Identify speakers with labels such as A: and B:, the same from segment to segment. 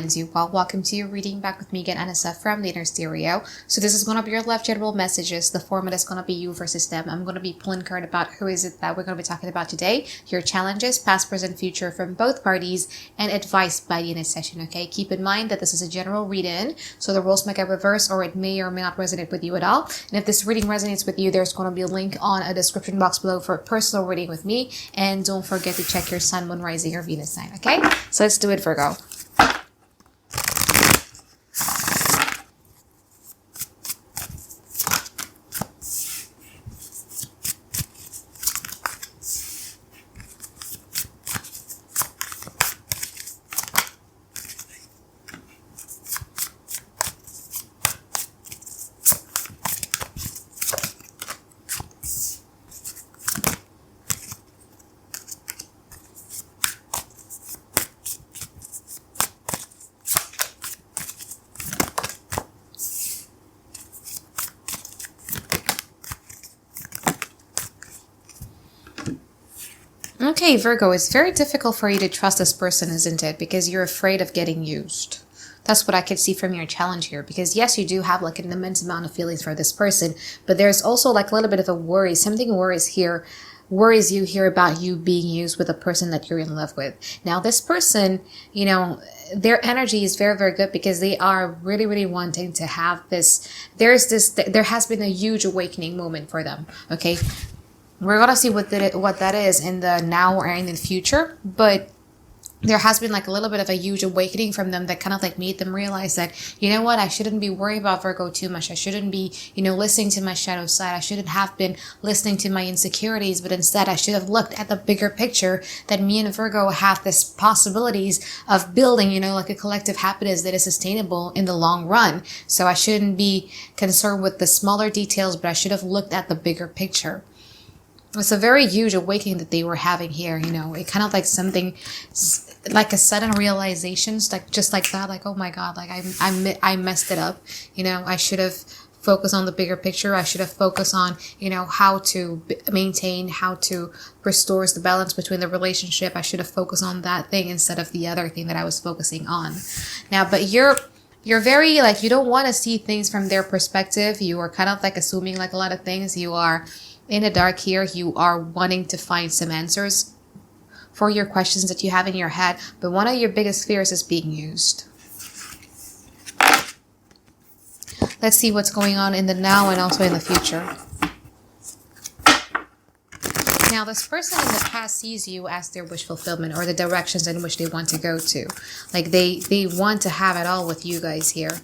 A: finds you well. Welcome to your reading. Back with me again, Anisa from the Inner Stereo. So this is going to be your love general messages. The format is going to be you versus them. I'm going to be pulling card about who is it that we're going to be talking about today, your challenges, past, present, future from both parties, and advice by the end of the session, okay? Keep in mind that this is a general read-in, so the roles might get reversed or it may or may not resonate with you at all. And if this reading resonates with you, there's going to be a link on a description box below for a personal reading with me. And don't forget to check your sun, moon, rising, or Venus sign, okay? So let's do it, Virgo. Okay, Virgo, it's very difficult for you to trust this person, isn't it? Because you're afraid of getting used. That's what I could see from your challenge here. Because yes, you do have like an immense amount of feelings for this person, but there's also like a little bit of a worry. Something worries you here about you being used with a person that you're in love with. Now, this person, you know, their energy is very, very good because they are really, really wanting to have this. There has been a huge awakening moment for them. Okay. We're going to see what that is in the now or in the future, but there has been like a little bit of a huge awakening from them that kind of like made them realize that, you know what, I shouldn't be worried about Virgo too much. I shouldn't be, you know, listening to my shadow side. I shouldn't have been listening to my insecurities, but instead I should have looked at the bigger picture that me and Virgo have this possibilities of building, you know, like a collective happiness that is sustainable in the long run. So I shouldn't be concerned with the smaller details, but I should have looked at the bigger picture. It's a very huge awakening that they were having here, you know, it kind of like something like a sudden realizations, like just like that, like, oh my God, like I messed it up. You know, I should have focused on the bigger picture. I should have focused on, you know, how to maintain, how to restore the balance between the relationship. I should have focused on that thing instead of the other thing that I was focusing on. Now, but you're very like, you don't want to see things from their perspective. You are kind of like assuming like a lot of things. You are in the dark here. You are wanting to find some answers for your questions that you have in your head, but one of your biggest fears is being used. Let's see what's going on in the now and also in the future. Now, this person in the past sees you as their wish fulfillment or the directions in which they want to go to. Like they want to have it all with you guys here.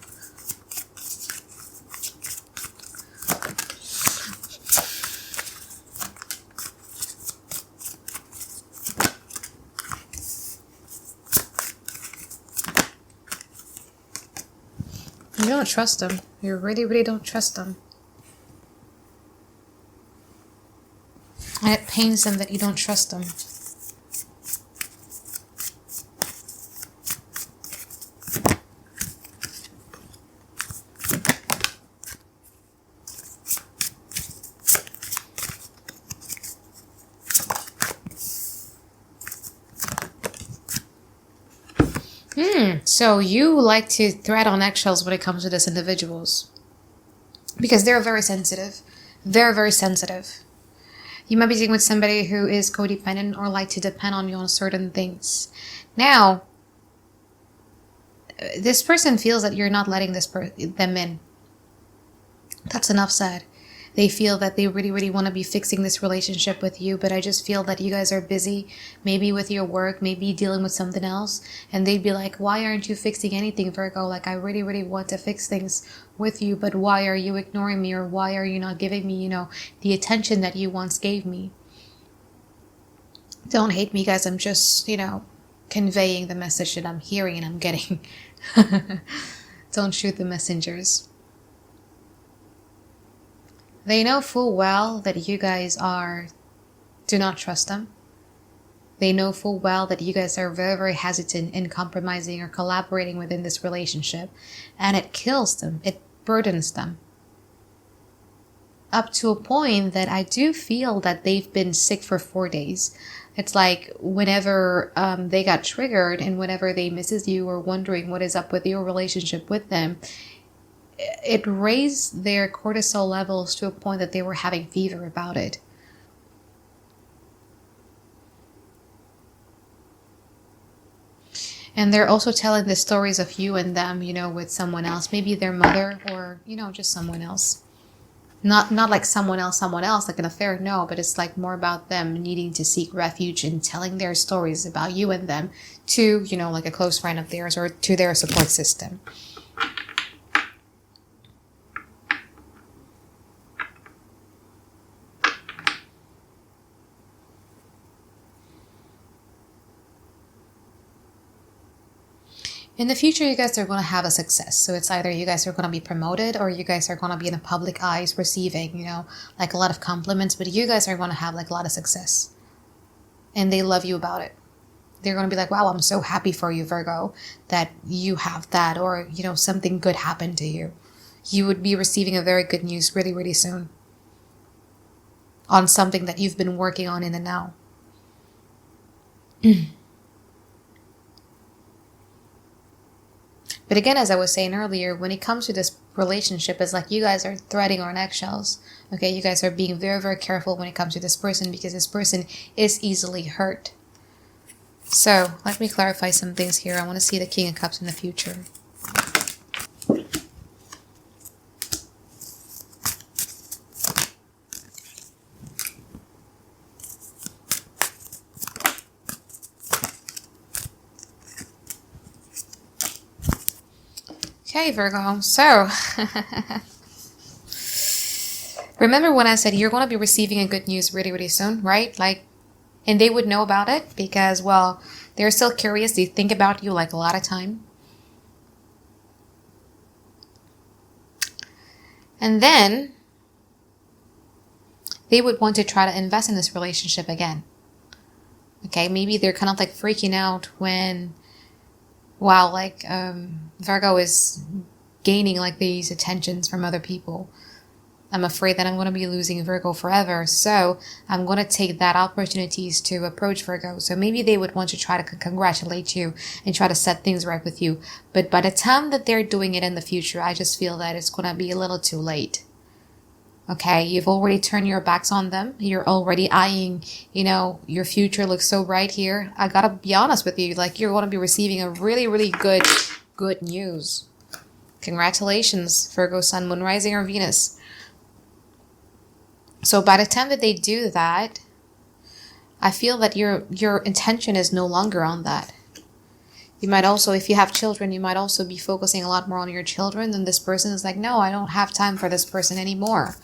A: You don't trust them. You really, really don't trust them. And it pains them that you don't trust them. So you like to thread on eggshells when it comes to these individuals because they're very sensitive, very, very sensitive. You might be dealing with somebody who is codependent or like to depend on you on certain things. Now, this person feels that you're not letting them in. That's enough said. They feel that they really, really want to be fixing this relationship with you, but I just feel that you guys are busy, maybe with your work, maybe dealing with something else, and they'd be like, why aren't you fixing anything, Virgo? Like, I really, really want to fix things with you, but why are you ignoring me, or why are you not giving me, you know, the attention that you once gave me? Don't hate me, guys. I'm just, you know, conveying the message that I'm hearing and I'm getting. Don't shoot the messengers. They know full well that you guys do not trust them. They know full well that you guys are very, very hesitant in compromising or collaborating within this relationship. And it kills them. It burdens them. Up to a point that I do feel that they've been sick for 4 days. It's like whenever they got triggered and whenever they misses you or wondering what is up with your relationship with them, it raised their cortisol levels to a point that they were having fever about it. And they're also telling the stories of you and them, with someone else, maybe their mother or, just someone else. Not like someone else, like an affair, no, but it's like more about them needing to seek refuge and telling their stories about you and them to, like a close friend of theirs or to their support system. In the future, you guys are going to have a success. So it's either you guys are going to be promoted or you guys are going to be in the public eyes receiving, like a lot of compliments, but you guys are going to have like a lot of success. And they love you about it. They're going to be like, wow, I'm so happy for you, Virgo, that you have that, or, something good happened to you. You would be receiving a very good news really, really soon on something that you've been working on in the now. But again, as I was saying earlier, when it comes to this relationship, it's like you guys are threading on eggshells. Okay, you guys are being very, very careful when it comes to this person because this person is easily hurt. So let me clarify some things here. I want to see the King of Cups in the future. Okay, Virgo, so remember when I said you're going to be receiving a good news really, really soon, right? And they would know about it because, well, they're still curious. They think about you like a lot of time. And then they would want to try to invest in this relationship again. Okay, maybe they're kind of like freaking out when, wow, Virgo is gaining like these attentions from other people. I'm afraid that I'm going to be losing Virgo forever. So I'm going to take that opportunities to approach Virgo. So maybe they would want to try to congratulate you and try to set things right with you. But by the time that they're doing it in the future, I just feel that it's going to be a little too late. Okay, you've already turned your backs on them. You're already eyeing, your future looks so bright here. I gotta be honest with you, like you're going to be receiving a really, really good news. Congratulations, Virgo, Sun, Moon, Rising, or Venus. So by the time that they do that, I feel that your intention is no longer on that. You might also, if you have children, you might also be focusing a lot more on your children. And this person is like, no, I don't have time for this person anymore.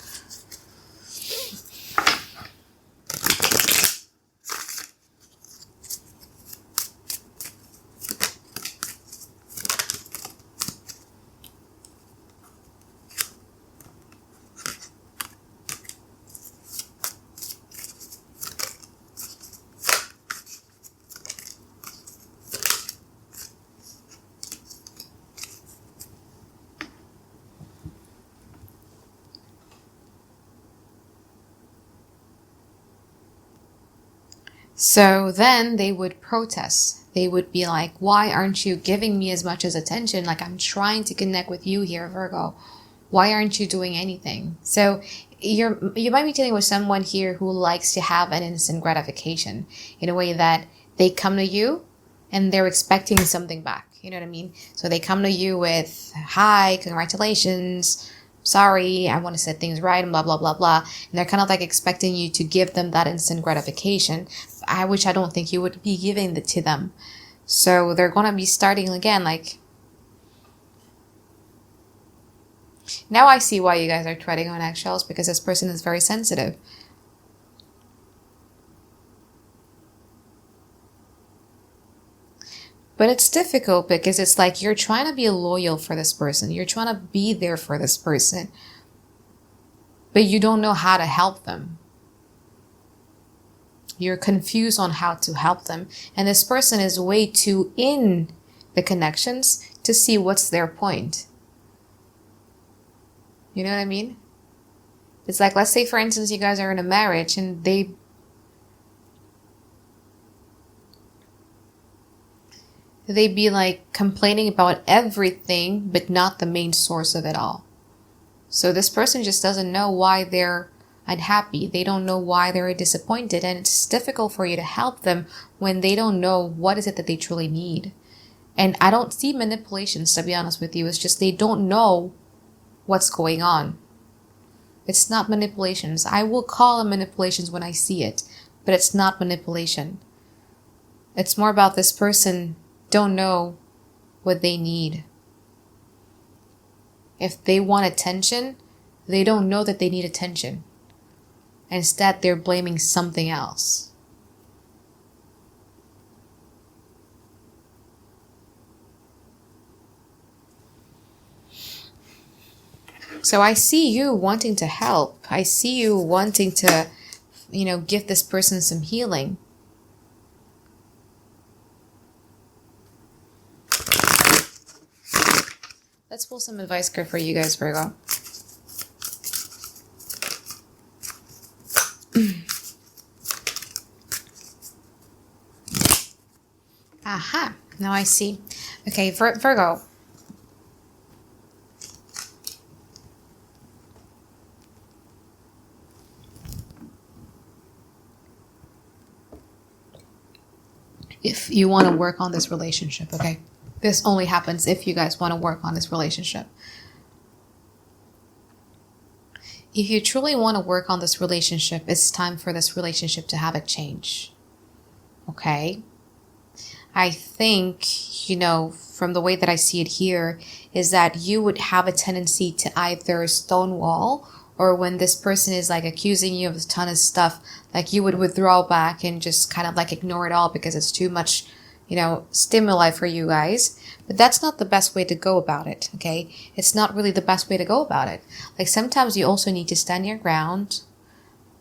A: So then they would protest. They would be like, why aren't you giving me as much as attention? Like, I'm trying to connect with you here, Virgo. Why aren't you doing anything? So you might be dealing with someone here who likes to have an instant gratification in a way that they come to you and they're expecting something back. You know what I mean? So they come to you with, hi, congratulations, sorry, I want to set things right, and blah, blah, blah, blah. And they're kind of like expecting you to give them that instant gratification, which I don't think you would be giving it to them. So they're going to be starting again, like, now I see why you guys are treading on eggshells, because this person is very sensitive. But it's difficult because it's like you're trying to be loyal for this person. You're trying to be there for this person. But you don't know how to help them. You're confused on how to help them. And this person is way too in the connections to see what's their point. You know what I mean? It's like, let's say, for instance, you guys are in a marriage and They'd be like complaining about everything, but not the main source of it all. So this person just doesn't know why they're unhappy. They don't know why they're disappointed. And it's difficult for you to help them when they don't know what is it that they truly need. And I don't see manipulations, to be honest with you. It's just they don't know what's going on. It's not manipulations. I will call them manipulations when I see it, but it's not manipulation. It's more about this person don't know what they need. If they want attention, they don't know that they need attention. Instead, they're blaming something else. So I see you wanting to help. I see you wanting to, give this person some healing. Let's pull some advice card for you guys, Virgo. Aha, now I see. Okay, Virgo. If you want to work on this relationship, okay? This only happens if you guys want to work on this relationship. If you truly want to work on this relationship, it's time for this relationship to have a change. Okay? I think, from the way that I see it here, is that you would have a tendency to either stonewall, or when this person is like accusing you of a ton of stuff, like you would withdraw back and just kind of like ignore it all because it's too much, stimuli for you guys. But that's not the best way to go about it, okay? It's not really the best way to go about it. Like sometimes you also need to stand your ground.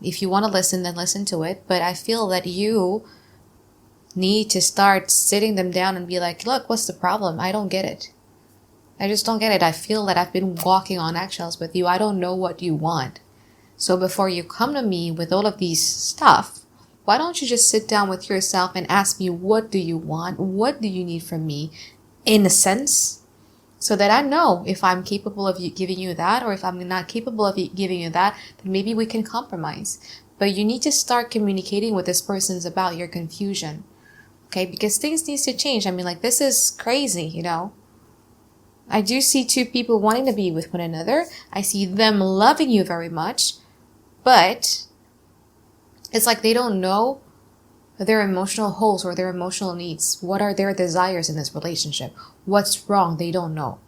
A: If you want to listen, then listen to it. But I feel that you need to start sitting them down and be like, look, what's the problem? I don't get it. I just don't get it. I feel that I've been walking on eggshells with you. I don't know what you want. So before you come to me with all of these stuff, why don't you just sit down with yourself and ask me, what do you want? What do you need from me? In a sense, so that I know if I'm capable of giving you that, or if I'm not capable of giving you that, then maybe we can compromise. But you need to start communicating with this person about your confusion. Okay, because things need to change. I mean, like, this is crazy, I do see two people wanting to be with one another. I see them loving you very much, but it's like they don't know their emotional holes or their emotional needs. What are their desires in this relationship? What's wrong? They don't know.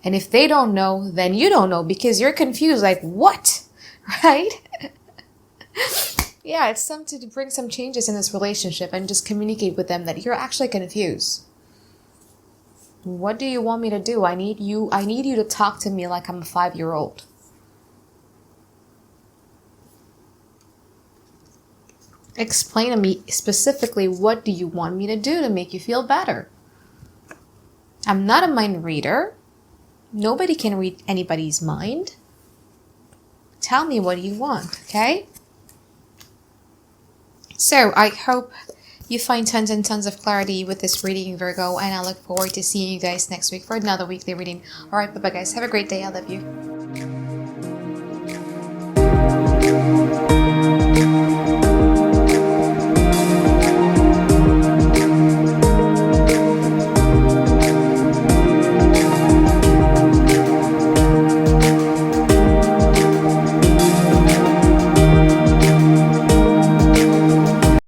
A: And if they don't know, then you don't know because you're confused. Like, what? Right? Yeah, it's time to bring some changes in this relationship and just communicate with them that you're actually confused. What do you want me to do? I need you to talk to me like I'm a 5-year-old. Explain to me specifically, what do you want me to do to make you feel better? I'm not a mind reader. Nobody can read anybody's mind. Tell me what you want, okay? So I hope you find tons and tons of clarity with this reading, Virgo, and I look forward to seeing you guys next week for another weekly reading. All right, bye-bye, guys. Have a great day. I love you.